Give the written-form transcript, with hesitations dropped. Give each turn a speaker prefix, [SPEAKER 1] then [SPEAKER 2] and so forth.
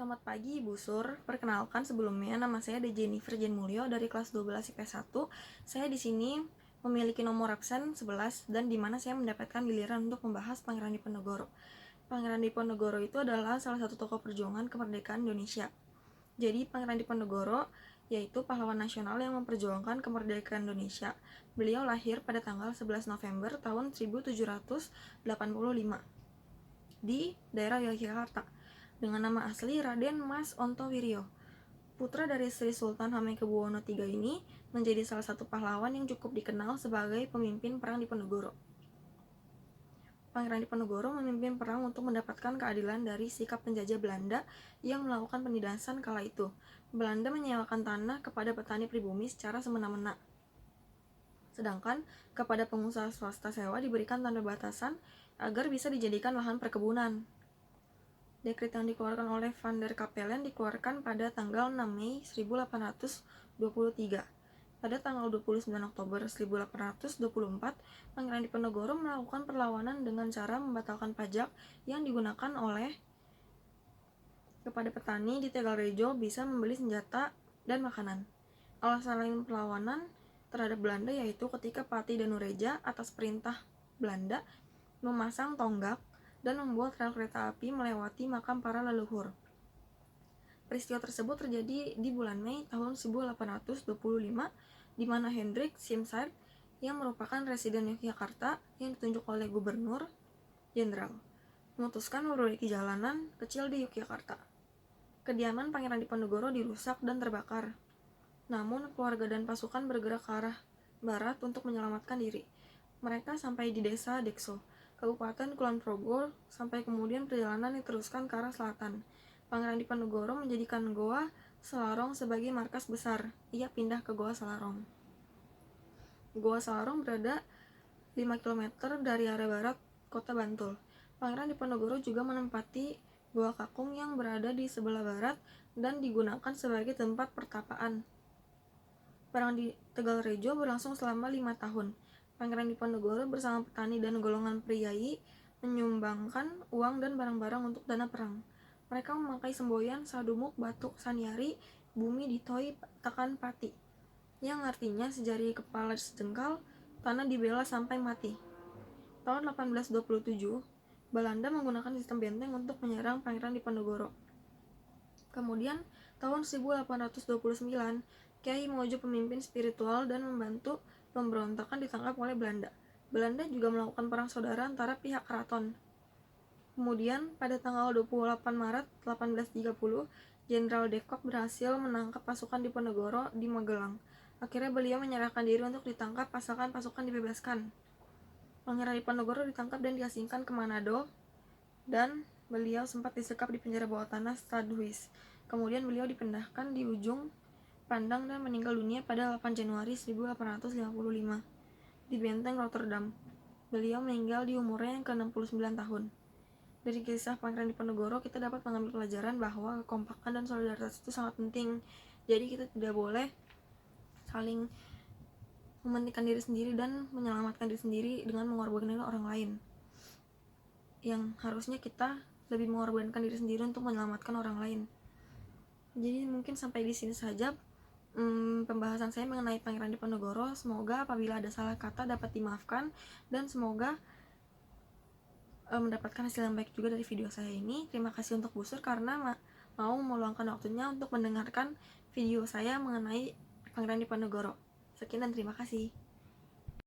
[SPEAKER 1] Selamat pagi Ibu Sur, perkenalkan sebelumnya nama saya Jennifer Jen Mulyo dari kelas 12 IPS 1. Saya di sini memiliki nomor absen 11 dan di mana saya mendapatkan giliran untuk membahas Pangeran Diponegoro. Pangeran Diponegoro itu adalah salah satu tokoh perjuangan kemerdekaan Indonesia. Jadi Pangeran Diponegoro yaitu pahlawan nasional yang memperjuangkan kemerdekaan Indonesia. Beliau lahir pada tanggal 11 November tahun 1785 di daerah Yogyakarta dengan nama asli Raden Mas Ontowiryo. Putra dari Sri Sultan Hamengkubuwono III ini menjadi salah satu pahlawan yang cukup dikenal sebagai pemimpin perang Diponegoro. Pangeran Diponegoro memimpin perang untuk mendapatkan keadilan dari sikap penjajah Belanda yang melakukan penindasan kala itu. Belanda menyewakan tanah kepada petani pribumi secara semena-mena. Sedangkan kepada pengusaha swasta sewa diberikan tanda batasan agar bisa dijadikan lahan perkebunan. Dekret yang dikeluarkan oleh Van der Capellen dikeluarkan pada tanggal 6 Mei 1823. Pada tanggal 29 Oktober 1824, Pangeran Diponegoro melakukan perlawanan dengan cara membatalkan pajak yang digunakan oleh kepada petani di Tegalrejo bisa membeli senjata dan makanan. Alasan lain perlawanan terhadap Belanda yaitu ketika Pati Danureja atas perintah Belanda memasang tonggak dan membuat rel kereta api melewati makam para leluhur. Peristiwa tersebut terjadi di bulan Mei tahun 1825, di mana Hendrik Simside yang merupakan residen Yogyakarta yang ditunjuk oleh Gubernur Jenderal memutuskan memperbaiki jalanan kecil di Yogyakarta. Kediaman Pangeran Diponegoro dirusak dan terbakar. Namun keluarga dan pasukan bergerak ke arah barat untuk menyelamatkan diri. Mereka sampai di desa Dekso, Kabupaten Kulon Progo, sampai kemudian perjalanan diteruskan ke arah selatan. Pangeran Diponegoro menjadikan Goa Selarong sebagai markas besar. Ia pindah ke Goa Selarong. Goa Selarong berada 5 km dari area barat kota Bantul. Pangeran Diponegoro juga menempati Goa Kakung yang berada di sebelah barat dan digunakan sebagai tempat pertapaan. Perang di Tegalrejo berlangsung selama 5 tahun. Pangeran Diponegoro bersama petani dan golongan priai menyumbangkan uang dan barang-barang untuk dana perang. Mereka memakai semboyan Sadumuk Batuk Saniari Bumi Ditoi Tekan Pati, yang artinya sejari kepala sejengkal, tanah dibela sampai mati. Tahun 1827, Belanda menggunakan sistem benteng untuk menyerang Pangeran Diponegoro. Kemudian, tahun 1829, Kiai Mojo pemimpin spiritual dan membantu pemberontakan ditangkap oleh Belanda. Belanda juga melakukan perang saudara antara pihak keraton. Kemudian, pada tanggal 28 Maret 1830, Jenderal de Kock berhasil menangkap pasukan Diponegoro di Magelang. Akhirnya beliau menyerahkan diri untuk ditangkap asalkan pasukan dibebaskan. Pangeran Diponegoro ditangkap dan diasingkan ke Manado, dan beliau sempat disekap di penjara bawah tanah Stadhuis. Kemudian beliau dipindahkan di ujung pandang dan meninggal dunia pada 8 Januari 1855 di Benteng Rotterdam. Beliau meninggal di umurnya yang ke-69 tahun. Dari kisah Pangeran Diponegoro kita dapat mengambil pelajaran bahwa kekompakan dan solidaritas itu sangat penting. Jadi kita tidak boleh saling mementingkan diri sendiri dan menyelamatkan diri sendiri dengan mengorbankan orang lain. Yang harusnya kita lebih mengorbankan diri sendiri untuk menyelamatkan orang lain. Jadi mungkin sampai di sini saja pembahasan saya mengenai Pangeran Diponegoro. Semoga apabila ada salah kata dapat dimaafkan dan semoga mendapatkan hasil yang baik juga dari video saya ini. Terima kasih untuk Bu Sur karena mau meluangkan waktunya untuk mendengarkan video saya mengenai Pangeran Diponegoro. Sekian dan terima kasih.